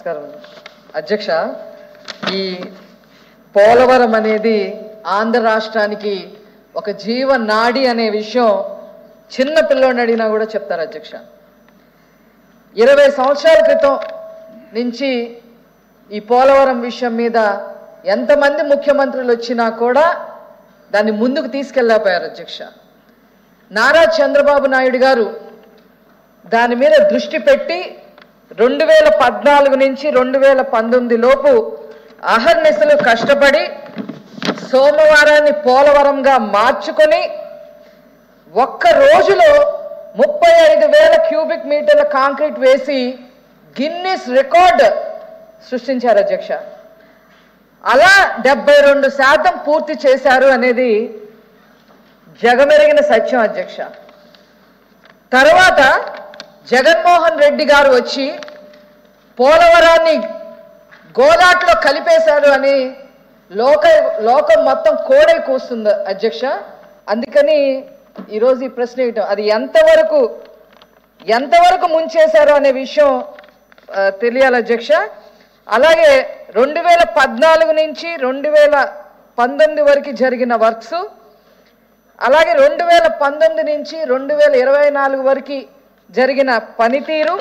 నమస్కారం అధ్యక్ష. ఈ పోలవరం అనేది ఆంధ్ర రాష్ట్రానికి ఒక జీవనాడి అనే విషయం చిన్న పిల్లోడిని అడిగినా కూడా చెప్తారు అధ్యక్ష. 20 సంవత్సరాల క్రితం నుంచి ఈ పోలవరం విషయం మీద ఎంతమంది ముఖ్యమంత్రులు వచ్చినా కూడా దాన్ని ముందుకు తీసుకెళ్ళలేకపోయారు అధ్యక్ష. నారా చంద్రబాబు నాయుడు గారు దాని మీద దృష్టి పెట్టి 2014 నుంచి 2019 లోపు అహర్నిశలు కష్టపడి సోమవారాన్ని పోలవరంగా మార్చుకొని ఒక్క రోజులో 35,000 క్యూబిక్ మీటర్ల కాంక్రీట్ వేసి గిన్నిస్ రికార్డ్ సృష్టించారు అధ్యక్ష. అలా 72% పూర్తి చేశారు అనేది జగమెరిగిన సత్యం అధ్యక్ష. తర్వాత జగన్మోహన్ రెడ్డి గారు వచ్చి పోలవరాన్ని గోదాట్లో కలిపేశారు అని లోకం మొత్తం కోడై కూస్తుంది అధ్యక్ష. అందుకని ఈరోజు ఈ ప్రశ్న వేయటం, అది ఎంతవరకు ముంచేశారు అనే విషయం తెలియాలి అధ్యక్ష. అలాగే 2014 నుంచి 2019 వరకు జరిగిన వర్క్స్, అలాగే 2019 నుంచి 2024 వరకు జరిగిన పనితీరు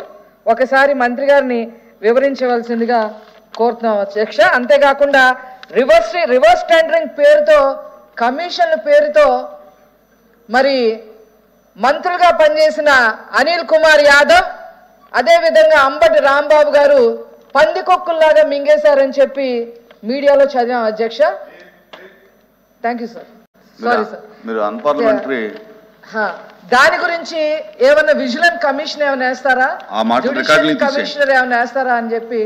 ఒకసారి మంత్రి గారిని వివరించవలసిందిగా కోరుతున్నాం అధ్యక్ష. అంతేకాకుండా రివర్స్ టెండరింగ్ పేరుతో, కమిషన్ల పేరుతో మరి మంత్రులుగా పనిచేసిన అనిల్ కుమార్ యాదవ్, అదేవిధంగా అంబటి రాంబాబు గారు పందికొక్కుల్లాగా మింగేశారని చెప్పి మీడియాలో చదివాం అధ్యక్ష. Thank you sir. Sorry sir, మీరు అన్పార్లమెంటరీ దాని గురించి ఏమన్నా విజిలెన్స్ కమిషన్ ఏమైనా వేస్తారా, జ్యుడిషియల్ కమిషనర్ ఏమైనా వేస్తారా అని చెప్పి